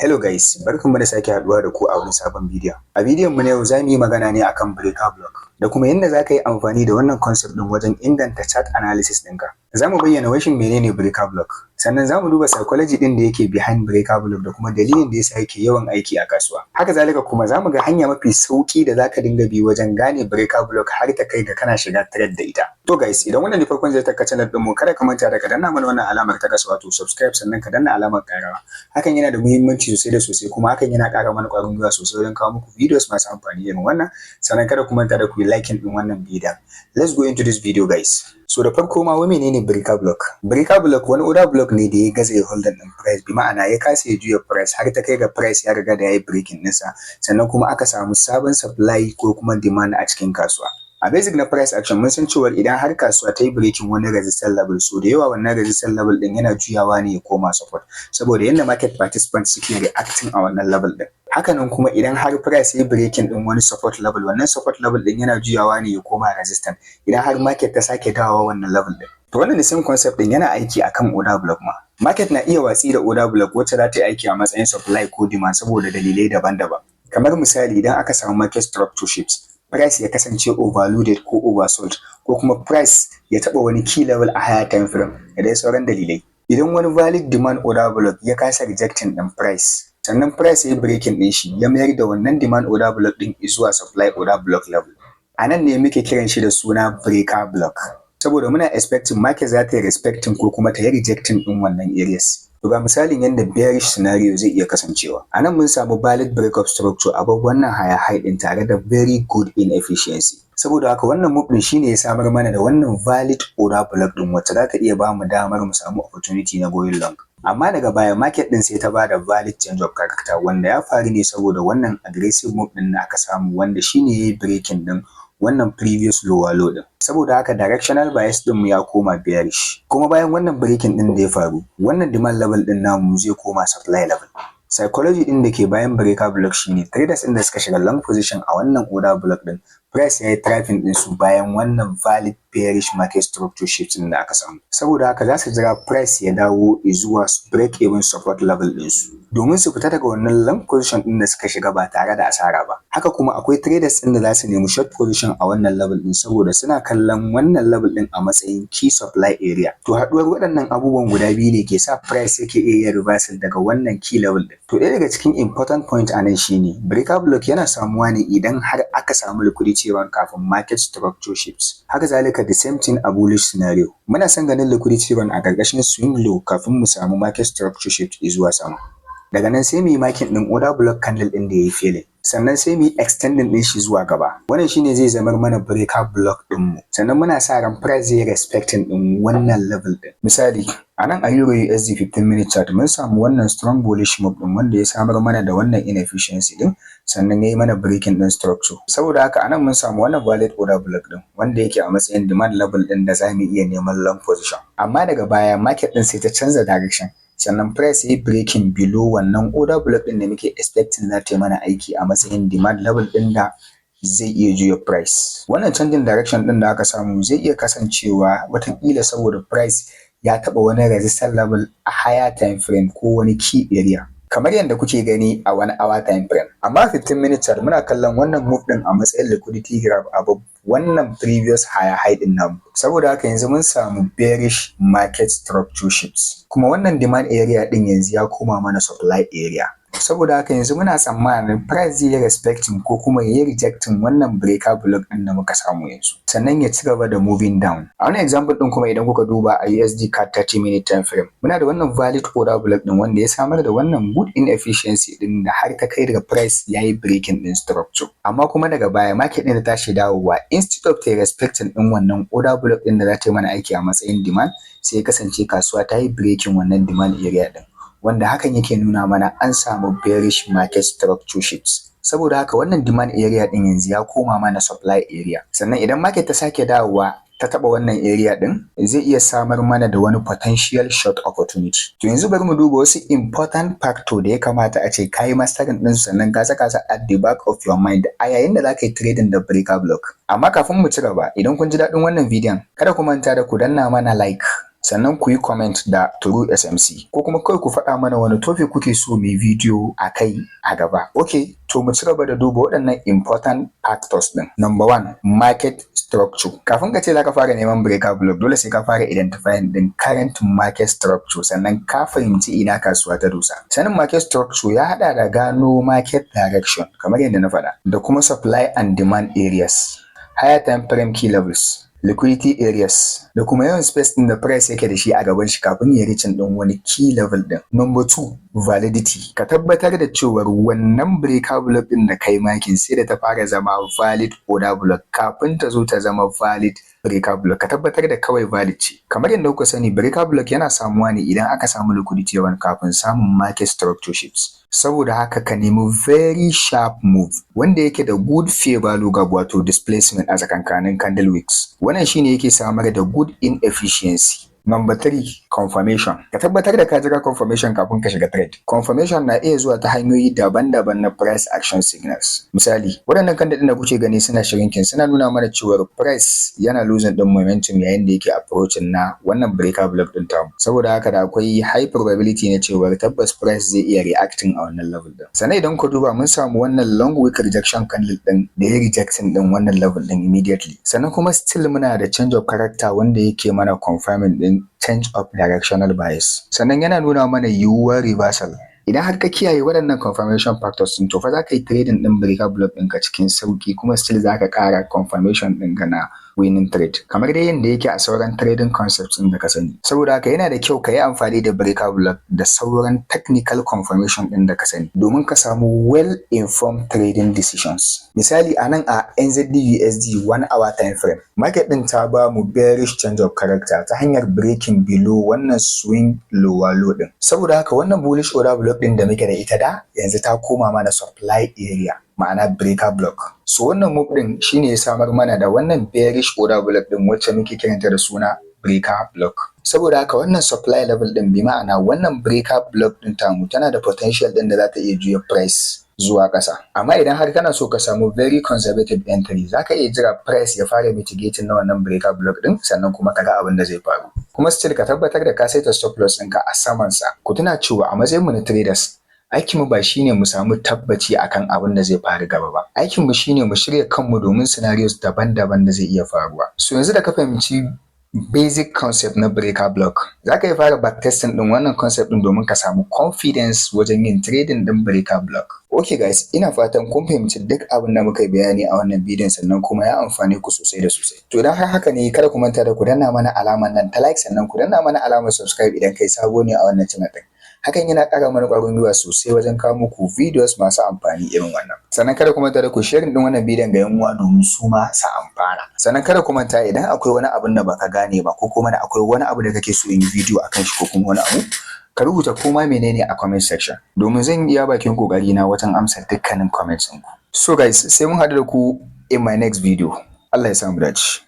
Hello guys, barkanmu da sake haduwa da ku a wani sabon bidiyon. A bidiyon mu na yau zamu yi magana ne akan breaker block da kuma yadda zaka yi amfani da wannan concept din wajen inganta chart analysis ɗinka. Zamu bayyana washin menene breaker block, sannan zamu duba psychology din da yake behind breaker block da kuma dalilin da yasa yake yawan aiki a kasuwa. Haka zalika kuma zamu ga hanya mafi sauki da zaka dinga bi wajen gane breaker block har ta kai ga kana shiga trade da ita. To guys, idan wannan ne farkon zai taka channel din mu, kada ka manta da ka danna mana wannan alamar ta kasa wato subscribe, sannan ka danna alamar ƙarawa. Hakan yana da muhimmanci sosai da sosai, kuma hakan yana ƙara mana ƙwarin gwiwa sosai wajen kawo muku videos masu amfani irin wannan. Sannan kada ku manta da ku yi liking din wannan bidiyon. Let's go into this video guys. So da farko ma, wai menene breaker block? Breaker block wani order block ne da ya gaza ya hold din price, bi ma'ana ya kasa ya juya price har ta kai ga price ya riga da yayi breaking ɗinsa, sannan kuma aka samu sabon supply ko kuma demand a cikin kasuwa. A basic na price action mun san cewa idan har kasuwa ta yi breaking wani resistance level, so da yawa wannan resistance level din yana juyawa ne ya koma support, saboda yanda market participants suke reacting a wannan level din. Hakanan kuma idan har price ya breaking din wani support level, wannan support level din yana juyawa ne ya koma resistance idan har market ta sake dawowa wannan level din. To wannan the same concept din yana aiki akan order block ma. Market na iya watsi da order block wacce za ta yi aiki a matsayin supply ko demand saboda dalilai daban-daban. Kamar misali, idan aka samu market structure shifts, price ya kasance overloaded ko oversold, ko kuma price ya taba wani key level a higher time frame da dai sauran dalilai. Idan wani valid demand order block ya kasa rejecting din price, sannan price ya breaking din shi ya mayar da wannan demand order block din zuwa supply order block level, anan ne muke kiran shi da suna breaker block, saboda muna expecting market za ta yi respecting ko kuma ta yi rejecting din wannan areas. To ga misalin yadda bearish scenario zai iya kasancewa. A nan mun samu valid breakup structure above wannan higher high din tare da very good inefficiency. Saboda haka wannan move din shine ya samar mana da wannan valid order block din wacce za ta iya ba mu damar mu samu opportunity na going long. Amma daga baya market din sai ta bada valid change of character, wanda ya faru ne saboda wannan aggressive move din da aka samu, wanda shine yayi breaking din wannan previous lower low din. Saboda haka directional bias din mu ya koma bearish, kuma bayan wannan breaking din da ya faru, wannan demand level din namu zai koma supply level. Psychology din da ke bayan breaker block shine traders din da suka shiga long position a wannan order block din, price yayi trapping din su bayan wannan valid bearish market structure shift din da aka samu. Saboda haka za su jira price ya dawo zuwa break even support level din su domin su fita daga wannan long position din da suka shiga ba tare da asara ba. Haka kuma akwai traders din da za su nemi short position a wannan level din saboda suna kallon wannan level din a matsayin key supply area. To haduwar waɗannan abubuwan guda biyu ne ke sa price yake iya reversal daga wannan key level din. To ɗaya daga cikin important point anan shine breaker block yana samuwa ne idan har aka samu liquidity run kafin market structure shifts. Haka zalika the same thing a bullish scenario. Muna son ganin liquidity run a ƙarƙashin swing low kafin mu samu market structure shift zuwa sama. Daga nan sai mu yi marking din order block candle din da yayi failing, sannan sai mu yi extending din shi zuwa gaba. Wannan shine zai zamar mana breaker block din mu. Sannan muna sa ran price zai respecting din wannan level din. Misali, a nan a EURUSD 15 minute chart mun samu wannan strong bullish move din wanda ya samar mana da wannan inefficiency din, sannan yayi mana breaking din structure. Saboda haka anan mun samu wannan valid order block din wanda yake a matsayin demand level din da zamu iya neman long position. Amma daga baya market din sai ta canza direction, sannan price yayi breaking below wannan order block din da muke expecting za ta yi mana aiki a matsayin demand level din da zai iya juya price. Wannan canjin direction din da aka samu zai iya kasancewa watakila saboda price ya taba wani resistance level a higher time frame ko wani key area, kamar yadda kuke gani a 1 hour time frame. Amma 15 minutes chart muna kallon wannan move din a matsayin liquidity grab above wannan previous higher high din namu. Saboda haka yanzu mun samu bearish market structure shifts, kuma wannan demand area din yanzu ya koma mana supply area. Saboda haka yanzu muna tsammanin price zai yi respecting ko kuma ya yi rejecting wannan breaker block din da muka samu yanzu, sannan ya ci gaba da moving down. A wannan example din kuma idan kuka duba a USDCAD 30 minute time frame, muna da wannan valid order block din wanda ya samar da wannan good inefficiency din da har ta kai daga price yayi breaking din structure. Amma kuma daga baya market din ta tashi dawowa, instead of ta respecting din wannan order block din da za ta yi mana aiki a matsayin demand, sai ya kasance kasuwa ta yi breaking wannan demand area din, wanda hakan yake nuna mana an samu bearish market structure shifts. Saboda haka wannan demand area din yanzu ya koma mana supply area. Sannan idan market ta sake dawowa ta taba wannan area din, zai iya samar mana da wani potential short opportunity. To yanzu bari mu duba wasu important factor da ya kamata a ce kai mastering din, sannan ka saka su at the back of your mind a yayin da zaka yi trading da breaker block. Amma kafin mu ci gaba, idan kun ji daɗin wannan bidiyon, kada ku manta da ku danna mana like, sannan ku yi comment da True SMC ko kuma kawai ku faɗa mana wani topic kuke so mu video a kai a gaba. Okay, to mu ci gaba da duba waɗannan important factors ɗin. Number 1, market structure. Kafin ka ce za ka fara neman breakout block, dole sai ka fara identifying ɗin current market structure, sannan ka fahimci ina kasuwa ta dosa. Sanin market structure ya haɗa da gano market direction kamar yadda na faɗa, da kuma supply and demand areas, higher time frame key levels, liquidity areas, da kuma yawan space din da price yake da shi a gaban shi kafin ya reach din wani key level din. Number 2, validity. Ka tabbatar da cewa wannan breakout block din da kai makin sai da ta fara zama valid order block kafin ta zo ta zama valid breakout block. Ka tabbatar da kawai valid ce. Kamar yadda kuka sani, breakout block yana samuwa ne idan aka samu liquidity yawan kafin samun market structure shifts. Saboda haka ka nemi very sharp move wanda yake da good fair value gap, wato displacement a tsakankanin candle wicks. Wannan shine yake samar da good inefficiency. Number 3, confirmation. Ka tabbatar da ka jira confirmation kafin ka shiga trade. Confirmation na iya zuwa ta hanyoyi daban-daban na price action signals. Misali, waɗannan candle ɗin da kuke gani suna shrinking, suna nuna mana cewa price yana losing ɗin momentum yayin da yake approaching na wannan breakout block ɗin tamu. Saboda haka da akwai high probability na cewa tabbas price zai iya reacting a wannan level ɗin. Sannan idan ku duba, mun samu wannan long wick rejection candle ɗin da ya rejecting ɗin wannan level ɗin immediately. Sannan kuma still muna da change of character wanda yake mana confirming ɗin change of directional bias. Sannan yana nuna mana yiwuwar reversal. Idan har ka kiyaye waɗannan confirmation factors ɗin, to fa za ka yi trading ɗin breakout block ɗinka cikin sauki, kuma still za ka ƙara confirmation ɗinka na winning trade kamar dai yadda yake a sauran trading concepts ɗin da ka sani. Saboda haka yana da kyau ka yi amfani da breakout block da sauran technical confirmation ɗin da ka sani domin ka samu well informed trading decisions. Misali, a nan a NZDUSD 1 hour time frame, market ɗin ta ba mu bearish change of character ta hanyar breaking below wannan swing lower low ɗin. Saboda haka wannan bullish order block ɗin da muke da ita da yanzu ta koma mana supply area, ma'ana breakout block. So wannan move ɗin shine ya samar mana da wannan bearish order block ɗin wacce muke kiranta da suna breakout block. Saboda haka wannan supply level ɗin, bi ma'ana wannan breakout block ɗin tamu tana da potential ɗin da za ta iya juya price zuwa ƙasa. Amma idan har kana so ka samu very conservative entry, za ka iya jira price ya fara mitigating na wannan breakout block ɗin, sannan kuma ka ga abin da zai faru. Kuma still ka tabbatar da ka saita stop loss ɗinka a samansa. Ku tuna cewa a matsayin mu na traders, aikinmu ba shine mu samu tabbaci akan abin da zai faru gaba ba. Aikinmu shine mu shirya kanmu domin scenarios daban-daban da zai iya faruwa. So yanzu da ka fahimci basic concept na breakout block, za ka yi fara backtesting ɗin wannan concept ɗin domin ka samu confidence wajen yin trading ɗin breakout block. Okay guys, ina fatan kun fahimci duk abin da muka yi bayani a wannan bidiyon, sannan kuma ya amfane ku sosai da sosai. To idan har haka ne, kada ku manta da ku danna mana alamar nan ta like, sannan ku danna mana alamar subscribe idan kai sabo ne a wannan channel ɗin. Hakan yana ƙara mana ƙwarin gwiwa sosai wajen kawo muku videos masu amfani irin wannan. Sannan kada ku manta da ku share din wannan bidiyon ga yan uwa domin su ma su amfana. Sannan kada ku manta, idan akwai wani abin da baka gane ba, ko kuma akwai wani abu da kake so in yi video akan shi, ko kuma wani abu, ka rubuta koma menene a comment section domin zan iya bakin kokari na wajen amsa dukkanin comments ɗinku. So guys, sai mun haɗu da ku in my next video. Allah ya samu dace.